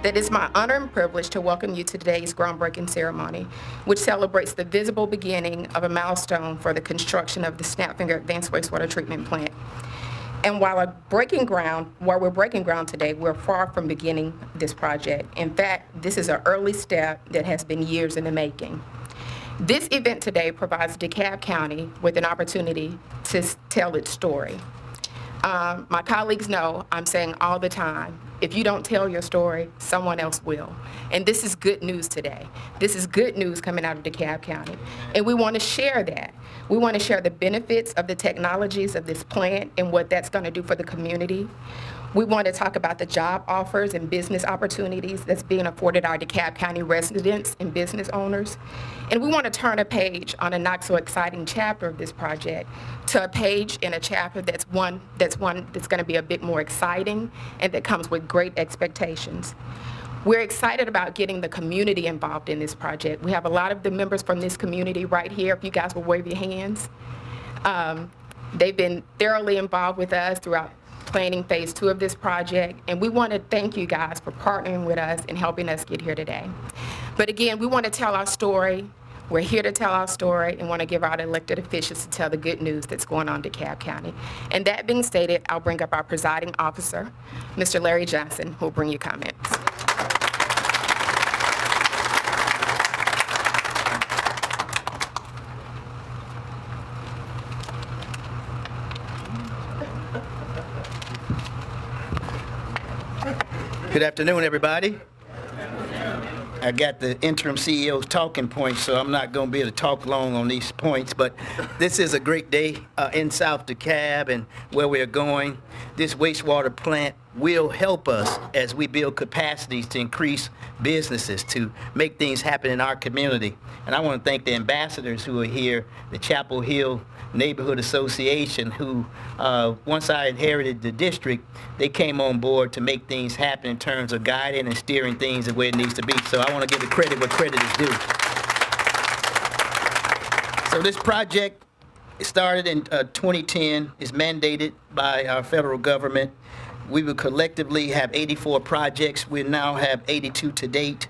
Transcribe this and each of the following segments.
that it's my honor and privilege to welcome you to today's groundbreaking ceremony, which celebrates the visible beginning of a milestone for the construction of the Snapfinger Advanced Wastewater Treatment Plant. And while we're breaking ground today, we're far from beginning this project. In fact, this is an early step that has been years in the making. This event today provides DeKalb County with an opportunity to tell its story. My colleagues know I'm saying all the time, if you don't tell your story, someone else will. And this is good news today. This is good news coming out of DeKalb County. And we want to share that. We want to share the benefits of the technologies of this plant and what that's going to do for the community. We want to talk about the job offers and business opportunities that's being afforded our DeKalb County residents and business owners. And we want to turn a page on a not so exciting chapter of this project to a page in a chapter that's going to be a bit more exciting and that comes with great expectations. We're excited about getting the community involved in this project. We have a lot of the members from this community right here. If you guys will wave your hands. They've been thoroughly involved with us throughout planning phase 2 of this project, and we want to thank you guys for partnering with us and helping us get here today. But again, we want to tell our story. We're here to tell our story and want to give our elected officials to tell the good news that's going on in DeKalb County. And that being stated, I'll bring up our presiding officer, Mr. Larry Johnson, who will bring you comments. Good afternoon, everybody. I got the interim CEO's talking points, so I'm not going to be able to talk long on these points, but this is a great day in South DeKalb and where we're going. This wastewater plant will help us as we build capacities to increase businesses, to make things happen in our community. And I want to thank the ambassadors who are here, the Chapel Hill Neighborhood Association, who once I inherited the district, they came on board to make things happen in terms of guiding and steering things the way it needs to be. So I want to give the credit where credit is due. So this project started in 2010, is mandated by our federal government. We will collectively have 84 projects. We now have 82 to date.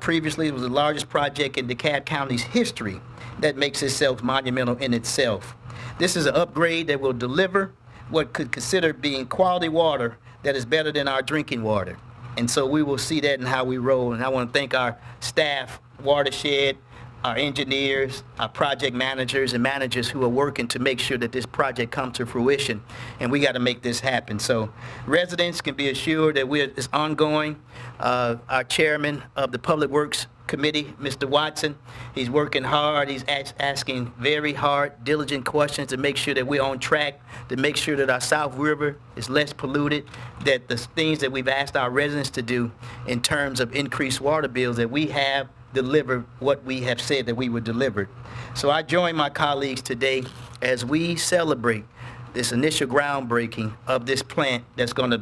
Previously, it was the largest project in DeKalb County's history. That makes itself monumental in itself. This is an upgrade that will deliver what could consider being quality water that is better than our drinking water. And so we will see that in how we roll. And I want to thank our staff, Watershed, our engineers, our project managers and managers who are working to make sure that this project comes to fruition. And we got to make this happen. So residents can be assured that it's ongoing. Our chairman of the Public Works Committee, Mr. Watson, he's working hard. He's asking very hard, diligent questions to make sure that we're on track, to make sure that our South River is less polluted, that the things that we've asked our residents to do in terms of increased water bills, that we have delivered what we have said that we would deliver. So I join my colleagues today as we celebrate this initial groundbreaking of this plant that's going to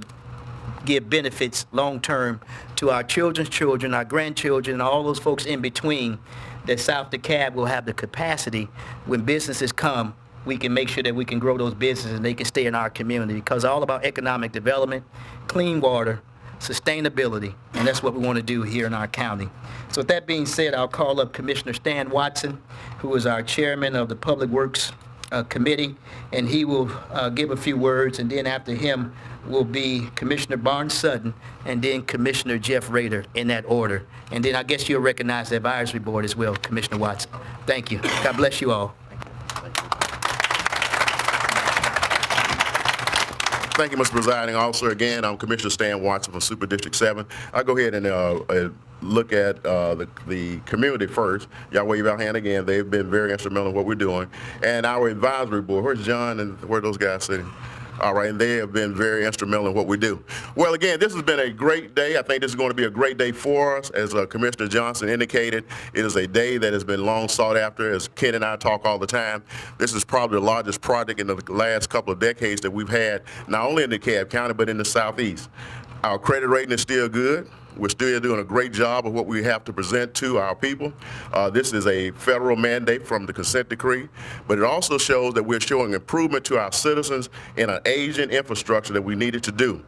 give benefits long-term to our children's children, our grandchildren, and all those folks in between, that South DeKalb will have the capacity when businesses come, we can make sure that we can grow those businesses and they can stay in our community, because it's all about economic development, clean water, sustainability, and that's what we want to do here in our county. So with that being said, I'll call up Commissioner Stan Watson, who is our chairman of the Public Works Committee, and he will give a few words, and then after him will be Commissioner Barnes Sutton, and then Commissioner Jeff Rader, in that order. And then I guess you'll recognize the advisory board as well, Commissioner Watson. Thank you. God bless you all. Thank you, Mr. Presiding Officer. Again, I'm Commissioner Stan Watson from Super District 7. I'll go ahead and look at the community first. Y'all wave your hand again. They've been very instrumental in what we're doing. And our advisory board, where's John and where are those guys sitting? All right, and they have been very instrumental in what we do. Well, again, this has been a great day. I think this is going to be a great day for us. As Commissioner Johnson indicated, it is a day that has been long sought after. As Ken and I talk all the time, this is probably the largest project in the last couple of decades that we've had, not only in DeKalb County, but in the Southeast. Our credit rating is still good. We're still doing a great job of what we have to present to our people. This is a federal mandate from the consent decree, but it also shows that we're showing improvement to our citizens in an aging infrastructure that we needed to do.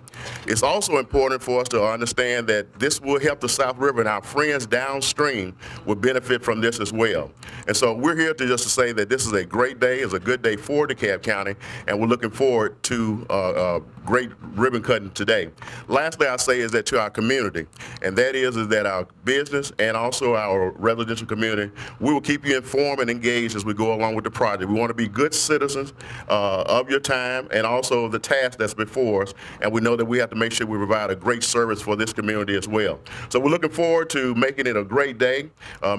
It's also important for us to understand that this will help the South River, and our friends downstream will benefit from this as well. And so we're here to just to say that this is a great day, it's a good day for DeKalb County, and we're looking forward to great ribbon cutting today. Lastly, I say is that to our community, and that is that our business and also our residential community, we will keep you informed and engaged as we go along with the project. We want to be good citizens of your time and also the task that's before us, and we know that we have to make sure we provide a great service for this community as well. So we're looking forward to making it a great day.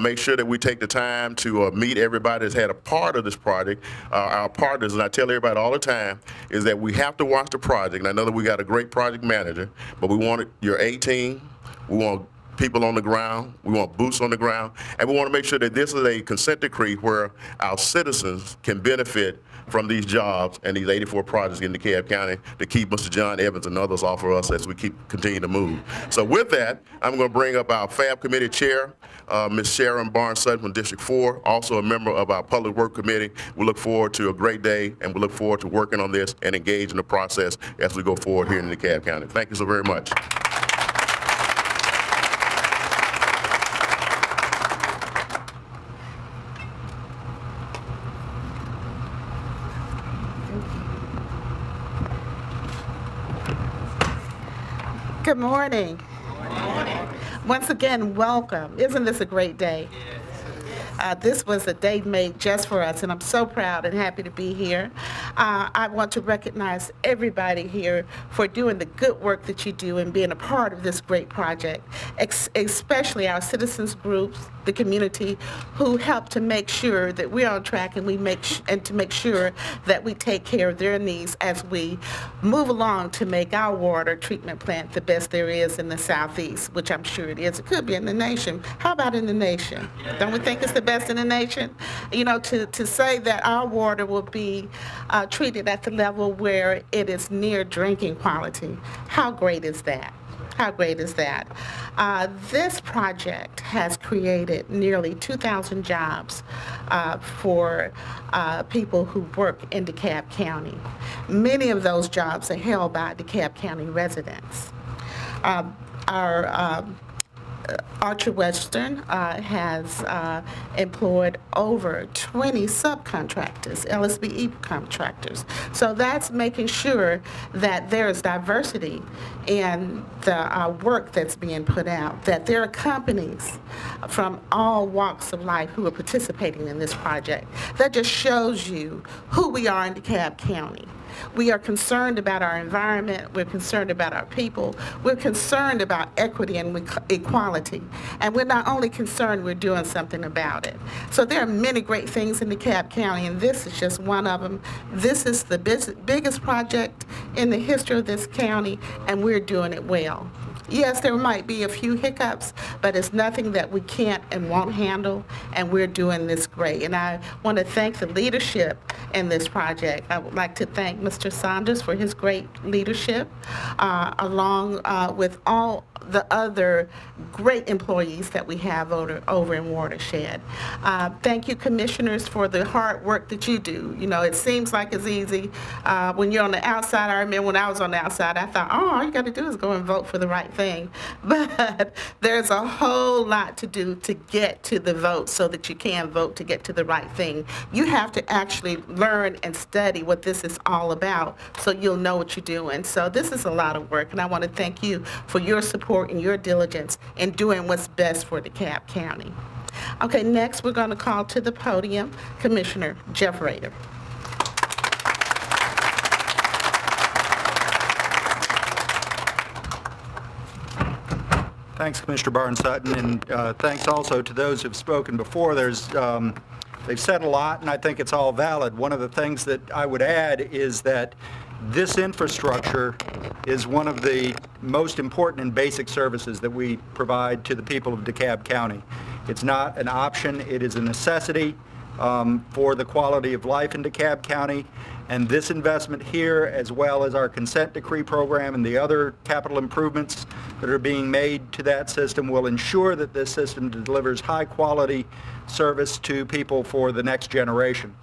Make sure that we take the time to meet everybody that's had a part of this project. Our partners, and I tell everybody all the time, is that we have to watch the project. And I know that we got a great project manager, but we want your A team, we want people on the ground, we want boots on the ground, and we want to make sure that this is a consent decree where our citizens can benefit from these jobs and these 84 projects in DeKalb County to keep Mr. John Evans and others off of us as we continue to move. So with that, I'm going to bring up our FAB Committee Chair, Ms. Sharon Sutton from District 4, also a member of our Public Work Committee. We look forward to a great day, and we look forward to working on this and engaging the process as we go forward here in DeKalb County. Thank you so very much. Good morning. Once again, welcome. Isn't this a great day? This was a day made just for us, and I'm so proud and happy to be here. I want to recognize everybody here for doing the good work that you do and being a part of this great project, especially our citizens groups, the community, who help to make sure that we're on track and to make sure that we take care of their needs as we move along to make our water treatment plant the best there is in the Southeast, which I'm sure it is. It could be in the nation. How about in the nation? Don't we think it's the best in the nation? You know, to say that our water will be treated at the level where it is near drinking quality. How great is that? How great is that? This project has created nearly 2,000 jobs for people who work in DeKalb County. Many of those jobs are held by DeKalb County residents. Our Archer Western has employed over 20 subcontractors, LSBE contractors. So that's making sure that there is diversity in the work that's being put out, that there are companies from all walks of life who are participating in this project. That just shows you who we are in DeKalb County. We are concerned about our environment, we're concerned about our people, we're concerned about equity and equality, and we're not only concerned, we're doing something about it. So there are many great things in DeKalb County, and this is just one of them. This is the biggest project in the history of this county, and we're doing it well. Yes, there might be a few hiccups, but it's nothing that we can't and won't handle, and we're doing this great. And I want to thank the leadership in this project. I would like to thank Mr. Saunders for his great leadership, along with all the other great employees that we have over in Watershed. Thank you, commissioners, for the hard work that you do. You know, it seems like it's easy. When you're on the outside, I remember when I was on the outside, I thought, oh, all you got to do is go and vote for the right thing. But there's a whole lot to do to get to the vote so that you can vote to get to the right thing. You have to actually learn and study what this is all about so you'll know what you're doing. So this is a lot of work, and I want to thank you for your support and your diligence in doing what's best for DeKalb County. Okay, next we're going to call to the podium Commissioner Jeff Rader. Thanks, Commissioner Sutton, and thanks also to those who've spoken before. They've said a lot, and I think it's all valid. One of the things that I would add is that this infrastructure is one of the most important and basic services that we provide to the people of DeKalb County. It's not an option, it is a necessity for the quality of life in DeKalb County. And this investment here, as well as our consent decree program and the other capital improvements that are being made to that system, will ensure that this system delivers high-quality service to people for the next generation.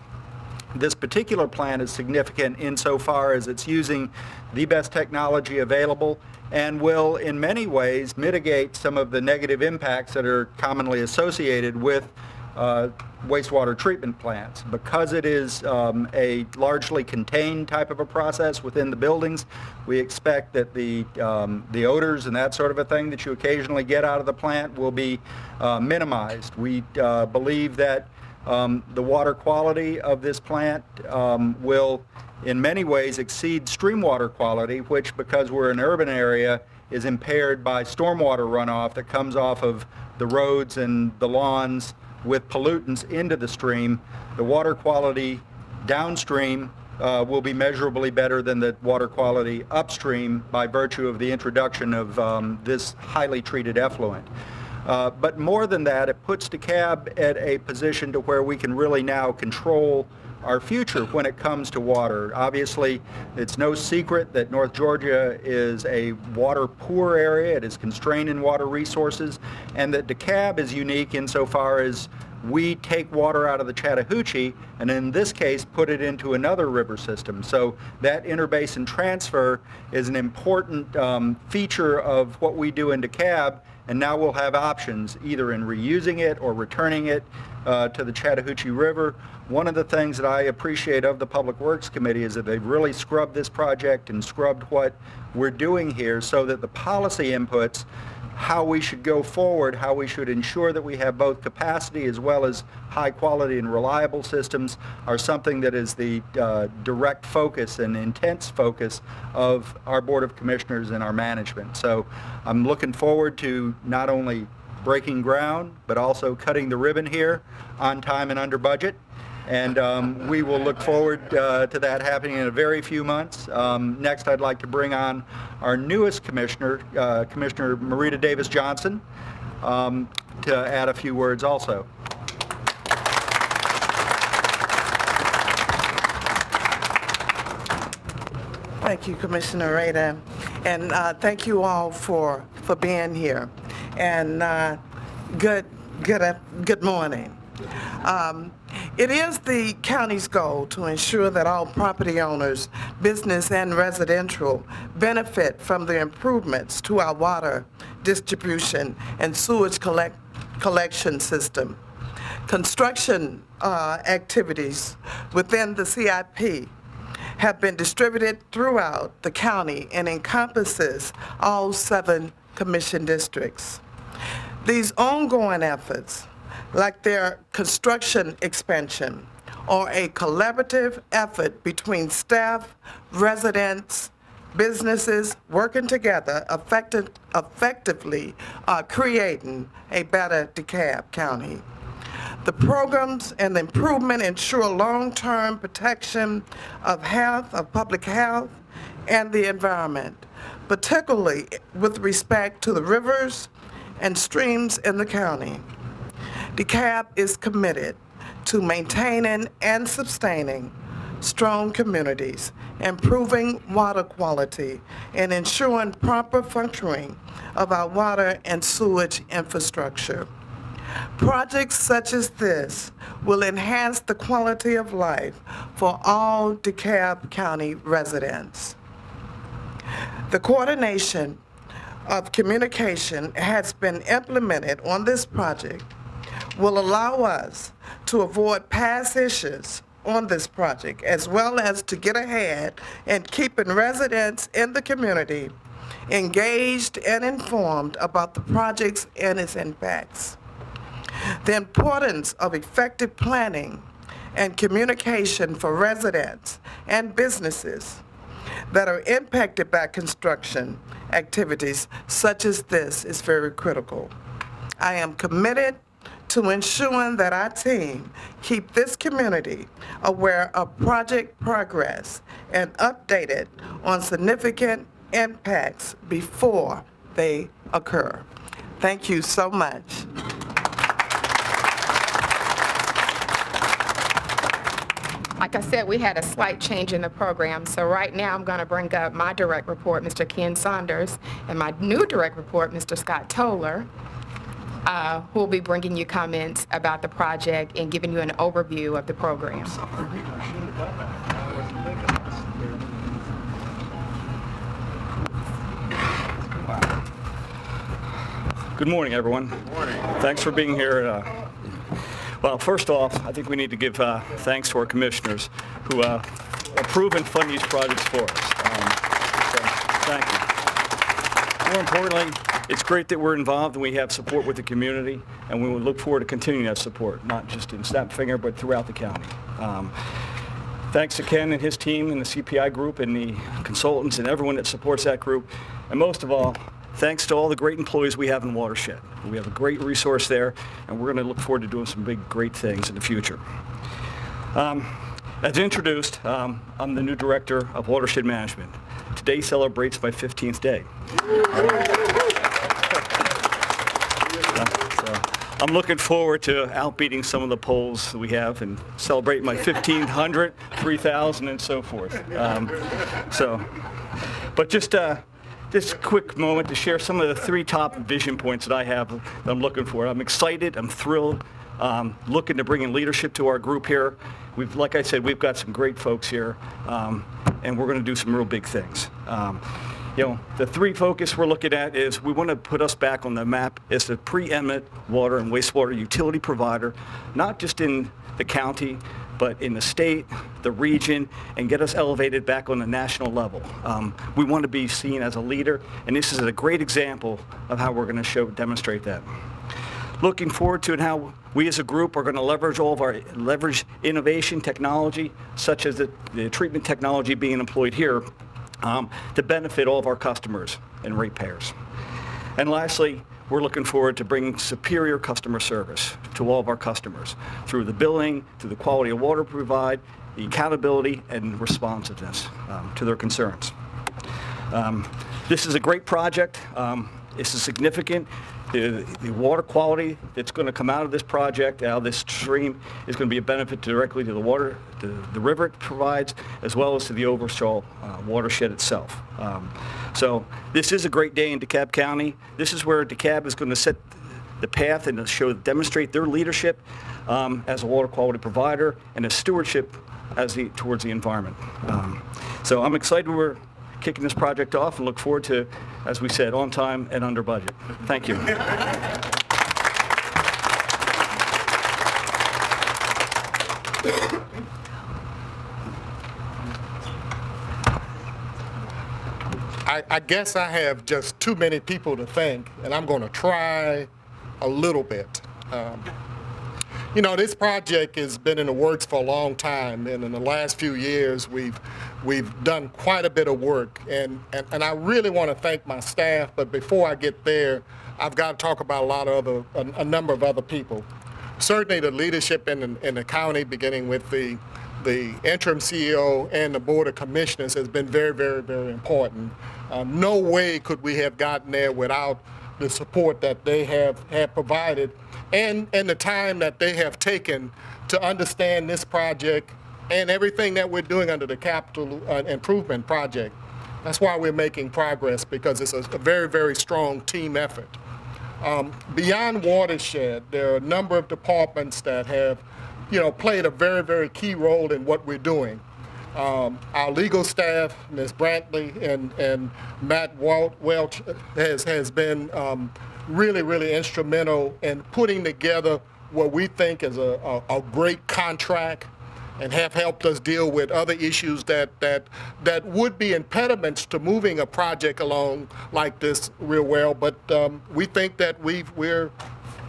this particular plant is significant insofar as it's using the best technology available and will in many ways mitigate some of the negative impacts that are commonly associated with wastewater treatment plants. Because it is a largely contained type of a process within the buildings, we expect that the odors and that sort of a thing that you occasionally get out of the plant will be minimized. We believe that the water quality of this plant will in many ways exceed stream water quality, which, because we're an urban area, is impaired by stormwater runoff that comes off of the roads and the lawns with pollutants into the stream. The water quality downstream will be measurably better than the water quality upstream by virtue of the introduction of this highly treated effluent. But more than that, it puts DeKalb at a position to where we can really now control our future when it comes to water. Obviously, it's no secret that North Georgia is a water poor area. It is constrained in water resources, and that DeKalb is unique insofar as we take water out of the Chattahoochee and in this case put it into another river system. So that interbasin transfer is an important feature of what we do in DeKalb, and now we'll have options either in reusing it or returning it to the Chattahoochee River. One of the things that I appreciate of the Public Works Committee is that they've really scrubbed this project and scrubbed what we're doing here so that the policy inputs, how we should go forward, how we should ensure that we have both capacity as well as high quality and reliable systems, are something that is the direct focus and intense focus of our Board of Commissioners and our management. So I'm looking forward to not only breaking ground, but also cutting the ribbon here on time and under budget. And we will look forward to that happening in a very few months. Next, I'd like to bring on our newest commissioner, Commissioner Mereda Davis-Johnson, to add a few words also. Thank you, Commissioner Rader, and thank you all for being here. And good morning. It is the county's goal to ensure that all property owners, business and residential, benefit from the improvements to our water distribution and sewage collection system. Construction activities within the CIP have been distributed throughout the county and encompasses all 7 commission districts. These ongoing efforts, like their construction expansion, are a collaborative effort between staff, residents, businesses working together, effectively creating a better DeKalb County. The programs and the improvement ensure long-term protection of health, of public health, and the environment, particularly with respect to the rivers and streams in the county. DeKalb is committed to maintaining and sustaining strong communities, improving water quality, and ensuring proper functioning of our water and sewage infrastructure. Projects such as this will enhance the quality of life for all DeKalb County residents. The coordination of communication has been implemented on this project will allow us to avoid past issues on this project, as well as to get ahead and keeping residents in the community engaged and informed about the projects and its impacts. The importance of effective planning and communication for residents and businesses that are impacted by construction activities such as this is very critical. I am committed to ensuring that our team keep this community aware of project progress and updated on significant impacts before they occur. Thank you so much. Like I said, we had a slight change in the program, so right now I'm going to bring up my direct report, Mr. Ken Saunders, and my new direct report, Mr. Scott Toller. who will be bringing you comments about the project and giving you an overview of the program. Good morning, everyone. Good morning. Thanks for being here. Well, first off, I think we need to give thanks to our commissioners who approve and fund these projects for us. So thank you. More importantly, it's great that we're involved and we have support with the community, and we will look forward to continuing that support, not just in Snapfinger, but throughout the county. Thanks to Ken and his team and the CPI group and the consultants and everyone that supports that group, and most of all, thanks to all the great employees we have in Watershed. We have a great resource there, and we're going to look forward to doing some big, great things in the future. As introduced, I'm the new Director of Watershed Management. Today celebrates my 15th day. So I'm looking forward to outbeating some of the polls that we have and celebrate my 1,500, 3,000, and so forth. But just this quick moment to share some of the 3 top vision points that I have that I'm looking for. I'm excited, I'm thrilled, looking to bring in leadership to our group here. Like I said, we've got some great folks here, and we're going to do some real big things. The 3 focus we're looking at is we want to put us back on the map as the preeminent water and wastewater utility provider, not just in the county, but in the state, the region, and get us elevated back on the national level. We want to be seen as a leader, and this is a great example of how we're going to demonstrate that. Looking forward to how we as a group are going to leverage innovation technology, such as the treatment technology being employed here, to benefit all of our customers and ratepayers. And lastly, we're looking forward to bringing superior customer service to all of our customers through the billing, through the quality of water we provide, the accountability and responsiveness to their concerns. This is a great project. This is significant. The water quality that's going to come out of this project, out of this stream, is going to be a benefit directly to the water, the river it provides, as well as to the overall watershed itself. So this is a great day in DeKalb County. This is where DeKalb is going to set the path and demonstrate their leadership as a water quality provider and a stewardship towards the environment. So I'm excited we're kicking this project off and look forward to, as we said, on time and under budget. Thank you. I guess I have just too many people to thank, and I'm going to try a little bit. This project has been in the works for a long time, and in the last few years, we've done quite a bit of work, and I really want to thank my staff. But before I get there, I've got to talk about a number of other people. Certainly, the leadership in the county, beginning with the interim CEO and the Board of Commissioners, has been very, very, very important. No way could we have gotten there without the support that they have provided and the time that they have taken to understand this project and everything that we're doing under the capital improvement project. That's why we're making progress, because it's a very, very strong team effort. Beyond Watershed, there are a number of departments that have played a very, very key role in what we're doing. Our legal staff, Ms. Brantley and Matt Welch, has been really, really instrumental in putting together what we think is a great contract, and have helped us deal with other issues that would be impediments to moving a project along like this real well. But we think that we're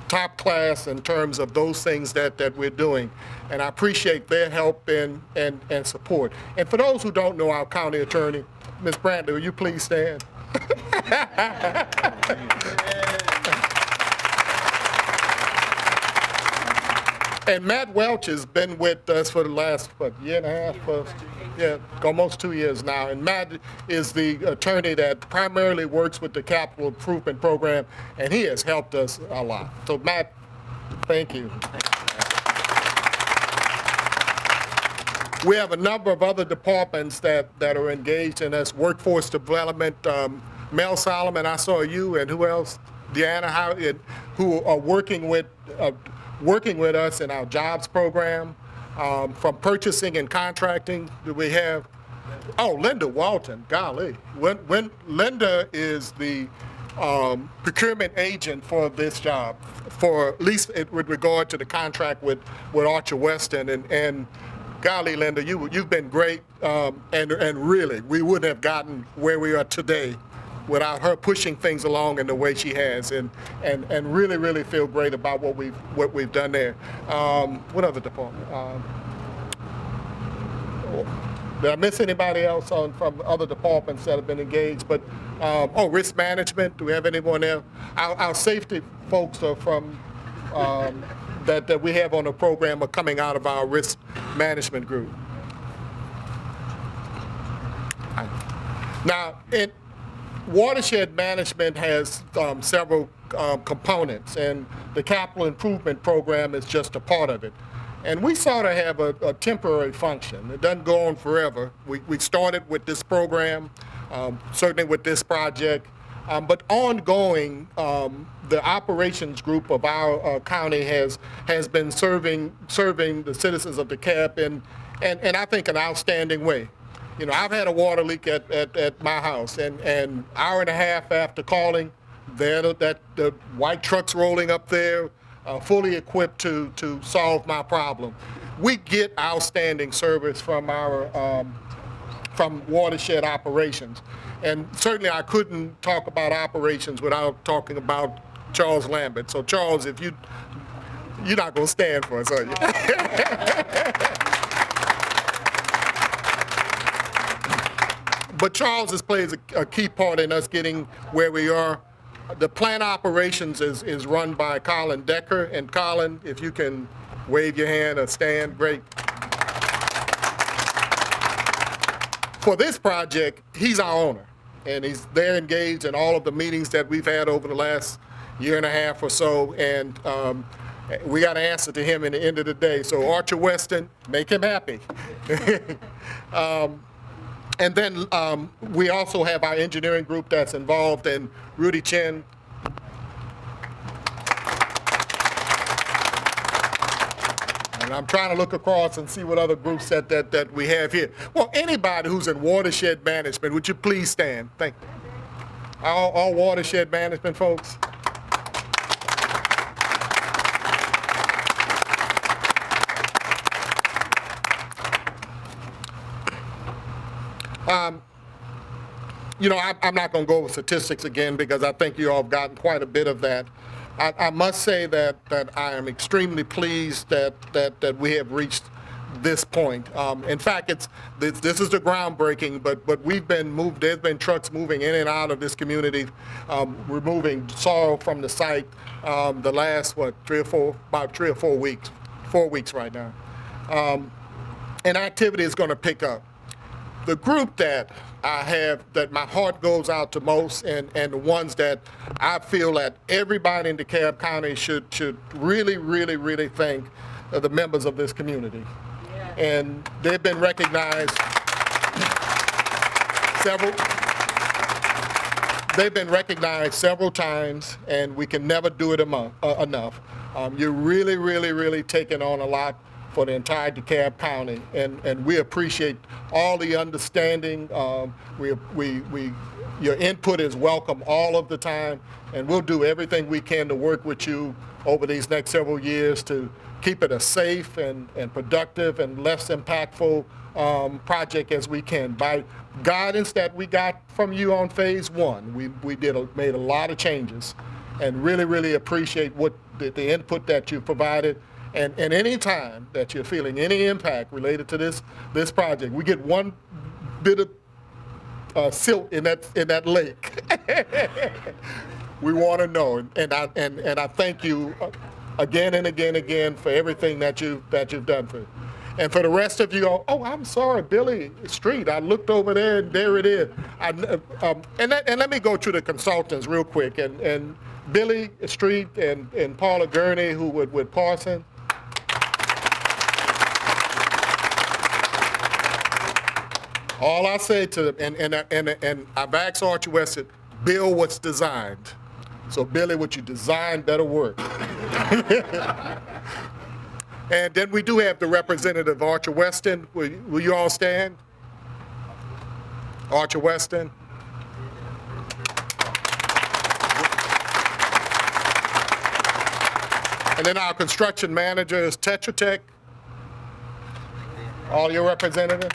top class in terms of those things that we're doing. And I appreciate their help and support. And for those who don't know our county attorney, Ms. Brantley, will you please stand? And Matt Welch has been with us for the last, year and a half? Almost 2 years now. And Matt is the attorney that primarily works with the capital improvement program, and he has helped us a lot. So Matt, thank you. We have a number of other departments that are engaged in this workforce development. Mel Solomon, I saw you, and who else? Deanna, who are working with us in our jobs program, from purchasing and contracting. Do we have? Oh, Linda Walton, golly. When Linda is the procurement agent for this job, for at least with regard to the contract with Archer Western, and golly, Linda, you've been great, and really, we wouldn't have gotten where we are today without her pushing things along in the way she has, and really feel great about what we've done there. What other department? Did I miss anybody else from other departments that have been engaged? But risk management. Do we have anyone there? Our safety folks are from that we have on the program are coming out of our risk management group. Now, Watershed management has several components, and the capital improvement program is just a part of it. And we sort of have a temporary function. It doesn't go on forever. We started with this program, certainly with this project, but ongoing, the operations group of our county has been serving the citizens of DeKalb in I think an outstanding way. You know, I've had a water leak at my house, and hour and a half after calling, the white truck's rolling up there, fully equipped to solve my problem. We get outstanding service from our from Watershed operations, and certainly I couldn't talk about operations without talking about Charles Lambert. So Charles, if you're not gonna stand for us, are you? But Charles has played a key part in us getting where we are. The plant operations is run by Colin Decker, and Colin, if you can wave your hand or stand, great. For this project, he's our owner, and they're engaged in all of the meetings that we've had over the last year and a half or so, and we got to answer to him in the end of the day. So Archer Western, make him happy. And then we also have our engineering group that's involved in Rudy Chin. And I'm trying to look across and see what other groups that we have here. Well, anybody who's in watershed management, would you please stand? Thank you. All watershed management folks. You know, I'm not going to go over statistics again because I think you all have gotten quite a bit of that. I must say that I am extremely pleased that we have reached this point. In fact, this is the groundbreaking, but we've been moved. There's been trucks moving in and out of this community, removing soil from the site the last about 3 or 4 weeks, 4 weeks right now, and activity is going to pick up. The group that I have, that my heart goes out to most, and the ones that I feel that everybody in DeKalb County should really thank the members of this community. Yeah. And they've been recognized several times, and we can never do it enough. You're really taking on a lot for the entire DeKalb County, and we appreciate all the understanding. Your input is welcome all of the time, and we'll do everything we can to work with you over these next several years to keep it a safe and productive and less impactful project as we can. By guidance that we got from you on phase 1, we made a lot of changes, and really appreciate what the input that you provided. And any time that you're feeling any impact related to this project, we get one bit of silt in that lake. We want to know, and I thank you again and again for everything that you've done for. And for the rest of you, I'm sorry, Billy Street. I looked over there, and there it is. And let me go to the consultants real quick. And Billy Street and Paula Gurney, who with Parson. All I say to them, and I've asked Archer Western, build what's designed. So Billy, what you design better work. And then we do have the representative, Archer Weston. Will you all stand? Archer Weston. And then our construction manager is Tetra Tech. All your representatives.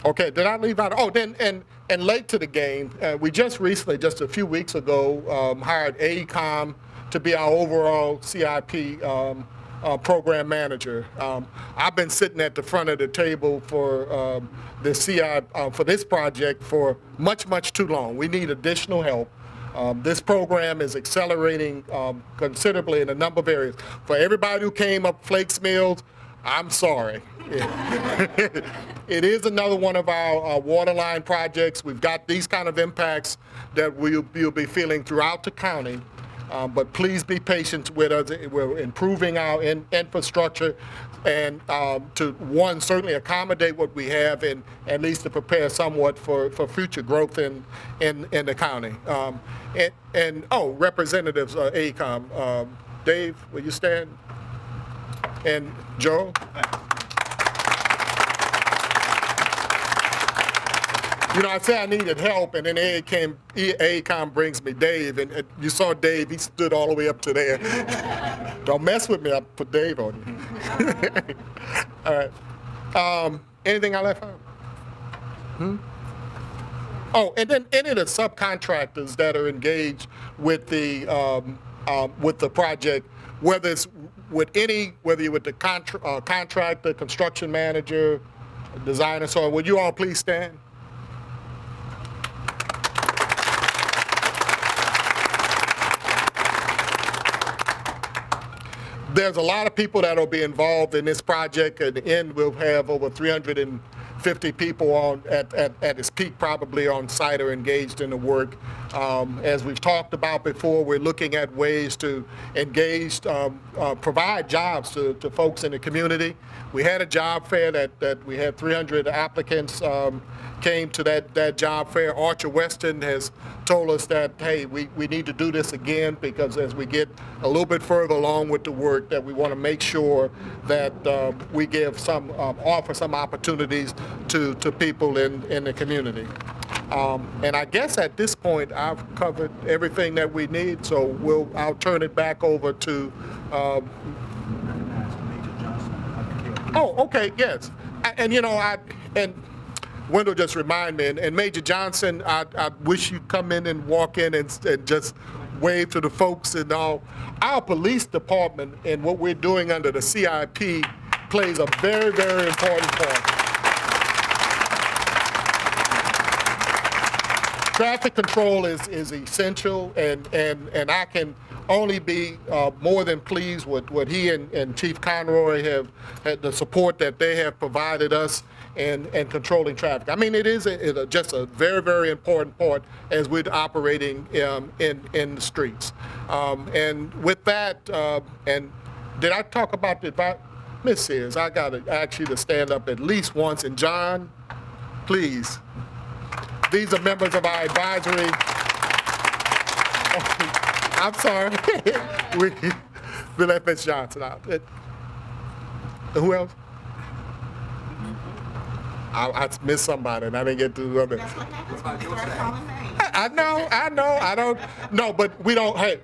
Okay, did I leave out? Oh, then, and late to the game, we just recently, just a few weeks ago, hired AECOM to be our overall CIP program manager. I've been sitting at the front of the table for the CI for this project for much too long. We need additional help. This program is accelerating considerably in a number of areas. For everybody who came up Flakes Mills, I'm sorry. It is another one of our waterline projects. We've got these kind of impacts that we'll be feeling throughout the county. But please be patient with us. We're improving our infrastructure and to, one, certainly accommodate what we have and at least to prepare somewhat for future growth in the county. Oh, Representatives AECOM, Dave, will you stand? And Joe? You know, I said I needed help, and then AECOM brings me Dave, and you saw Dave, he stood all the way up to there. Don't mess with me, I'll put Dave on you. All right. Anything I left out? Oh, and then any of the subcontractors that are engaged with the project, whether you're with the contractor, construction manager, designer, so on, would you all please stand? There's a lot of people that will be involved in this project. At the end, we'll have over 350 people at its peak, probably on site or engaged in the work. As we've talked about before, we're looking at ways to engage, provide jobs to folks in the community. We had a job fair that we had 300 applicants came to that job fair. Archer Weston has told us that, hey, we need to do this again because as we get a little bit further along with the work, that we want to make sure that we give offer some opportunities to people in the community. And I guess at this point, I've covered everything that we need, so I'll turn it back over to, oh, okay, yes. And you know, Wendell just reminded me, and Major Johnson, I wish you'd come in and walk in and just wave to the folks and all. Our police department and what we're doing under the CIP plays a very, very important part. Traffic control is essential, and I can only be more than pleased with what he and Chief Conroy have had, the support that they have provided us in controlling traffic. I mean, it is just a very, very important part as we're operating in the streets. And with that, and did I talk about Miss Sears, I got to ask you to stand up at least once, and John, please. These are members of our advisory. I'm sorry. We left Ms. Johnson out. Who else? I missed somebody and I didn't get to the other. That's what happens when you start calling names. I know. I don't. No, but we don't. Hey,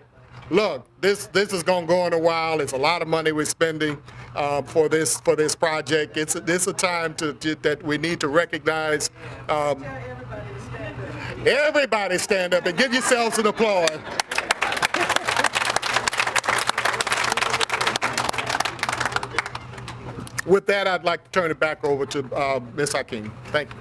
look, this is gonna go on a while. It's a lot of money we're spending for this project. This a time that we need to recognize. Everybody stand up and give yourselves an applause. With that, I'd like to turn it back over to Ms. Hakeem. Thank you.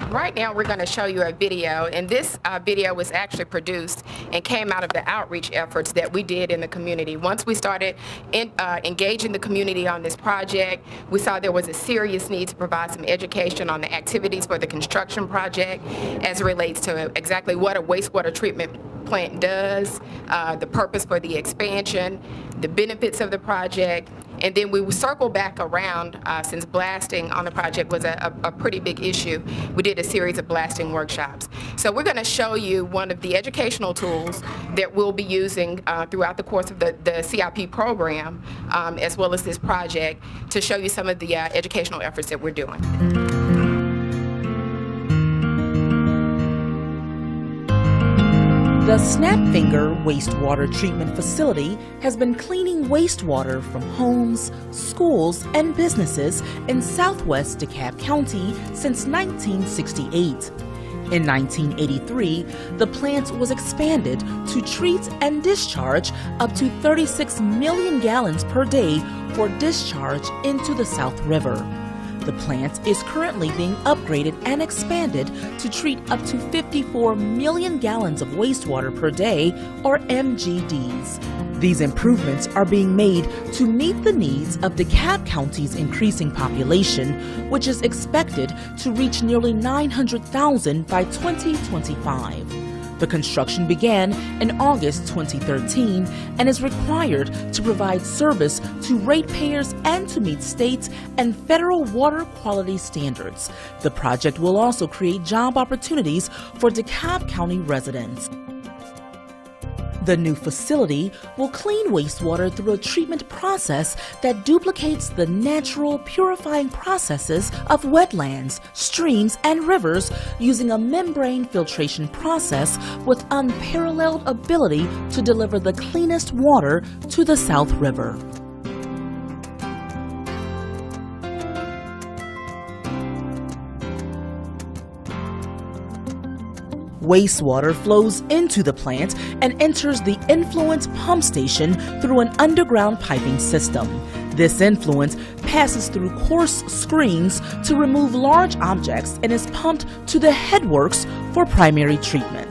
Right now, we're going to show you a video, and this video was actually produced and came out of the outreach efforts that we did in the community. Once we started engaging the community on this project, we saw there was a serious need to provide some education on the activities for the construction project as it relates to exactly what a wastewater treatment plant does, the purpose for the expansion, the benefits of the project, And then we will circle back around, since blasting on the project was a pretty big issue. We did a series of blasting workshops. So we're going to show you one of the educational tools that we'll be using throughout the course of the CIP program, as well as this project, to show you some of the educational efforts that we're doing. The Snapfinger Wastewater Treatment Facility has been cleaning wastewater from homes, schools, and businesses in southwest DeKalb County since 1968. In 1983, the plant was expanded to treat and discharge up to 36 million gallons per day for discharge into the South River. The plant is currently being upgraded and expanded to treat up to 54 million gallons of wastewater per day, or MGDs. These improvements are being made to meet the needs of DeKalb County's increasing population, which is expected to reach nearly 900,000 by 2025. The construction began in August 2013 and is required to provide service to ratepayers and to meet state and federal water quality standards. The project will also create job opportunities for DeKalb County residents. The new facility will clean wastewater through a treatment process that duplicates the natural purifying processes of wetlands, streams, and rivers using a membrane filtration process with unparalleled ability to deliver the cleanest water to the South River. Wastewater flows into the plant and enters the influent pump station through an underground piping system. This influent passes through coarse screens to remove large objects and is pumped to the headworks for primary treatment.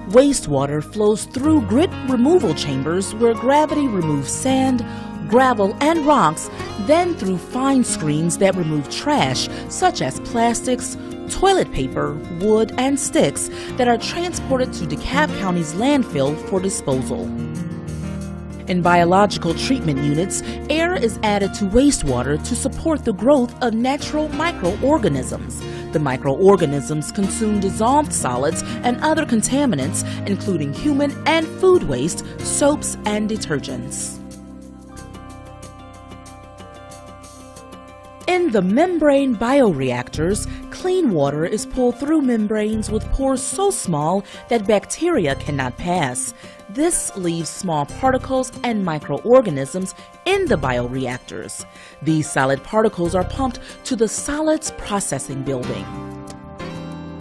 Wastewater flows through grit removal chambers where gravity removes sand, gravel, and rocks, then through fine screens that remove trash such as plastics, toilet paper, wood, and sticks that are transported to DeKalb County's landfill for disposal. In biological treatment units, air is added to wastewater to support the growth of natural microorganisms. The microorganisms consume dissolved solids and other contaminants, including human and food waste, soaps, and detergents. In the membrane bioreactors, clean water is pulled through membranes with pores so small that bacteria cannot pass. This leaves small particles and microorganisms in the bioreactors. These solid particles are pumped to the solids processing building.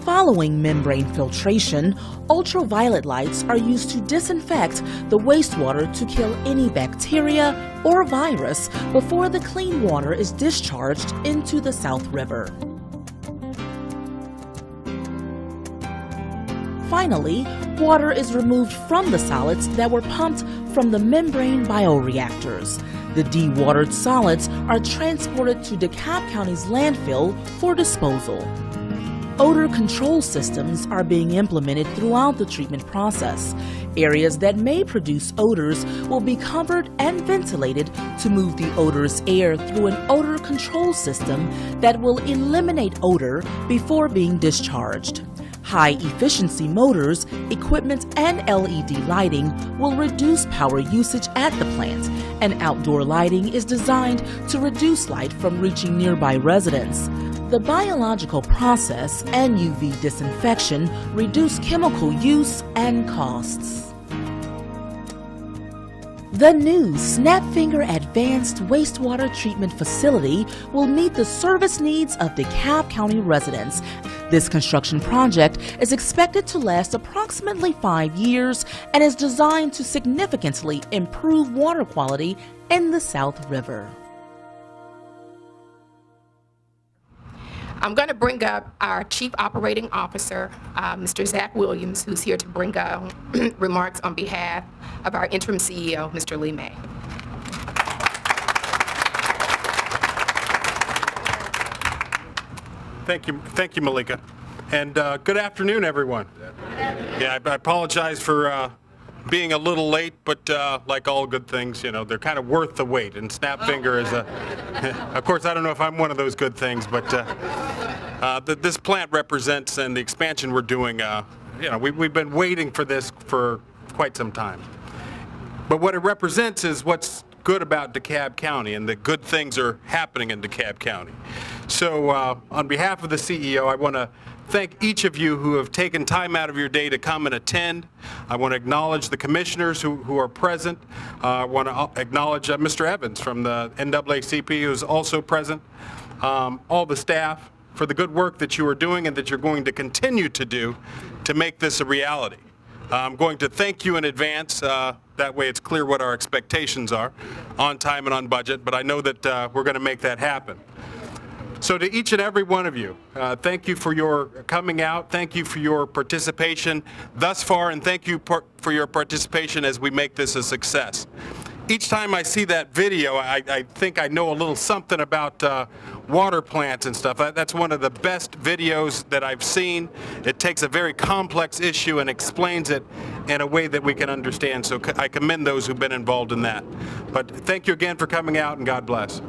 Following membrane filtration, ultraviolet lights are used to disinfect the wastewater to kill any bacteria or virus before the clean water is discharged into the South River. Finally, water is removed from the solids that were pumped from the membrane bioreactors. The dewatered solids are transported to DeKalb County's landfill for disposal. Odor control systems are being implemented throughout the treatment process. Areas that may produce odors will be covered and ventilated to move the odorous air through an odor control system that will eliminate odor before being discharged. High-efficiency motors, equipment, and LED lighting will reduce power usage at the plant, and outdoor lighting is designed to reduce light from reaching nearby residents. The biological process and UV disinfection reduce chemical use and costs. The new Snapfinger Advanced Wastewater Treatment Facility will meet the service needs of DeKalb County residents. This construction project is expected to last approximately 5 years and is designed to significantly improve water quality in the South River. I'm going to bring up our Chief Operating Officer, Mr. Zach Williams, who's here to bring remarks on behalf of our interim CEO, Mr. Lee May. Thank you, Malika. And good afternoon, everyone. Yeah, I apologize for being a little late, but like all good things, you know, they're kind of worth the wait. And Snapfinger is of course, I don't know if I'm one of those good things, but this plant represents, and the expansion we're doing, you know, we've been waiting for this for quite some time. But what it represents is what's good about DeKalb County, and the good things are happening in DeKalb County. So on behalf of the CEO, I want to thank each of you who have taken time out of your day to come and attend. I want to acknowledge the commissioners who are present. I want to acknowledge Mr. Evans from the NAACP, who is also present. All the staff for the good work that you are doing and that you're going to continue to do to make this a reality. I'm going to thank you in advance. That way it's clear what our expectations are, on time and on budget, but I know that we're going to make that happen. So to each and every one of you, thank you for your coming out, thank you for your participation thus far, and thank you for your participation as we make this a success. Each time I see that video, I think I know a little something about water plants and stuff. That's one of the best videos that I've seen. It takes a very complex issue and explains it in a way that we can understand. So I commend those who've been involved in that. But thank you again for coming out, and God bless.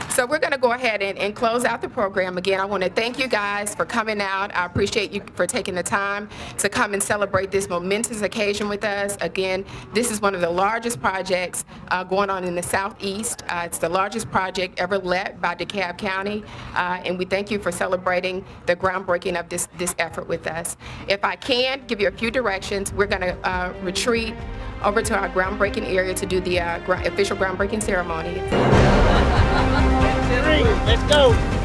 So we're going to go ahead and close out the program. Again, I want to thank you guys for coming out. I appreciate you for taking the time to come and celebrate this momentous occasion with us. Again, this is one of the largest projects going on in the Southeast. It's the largest project ever led by DeKalb County, and we thank you for celebrating the groundbreaking of this effort with us. If I can give you a few directions, we're going to retreat over to our groundbreaking area to do the official groundbreaking ceremony. Let's go.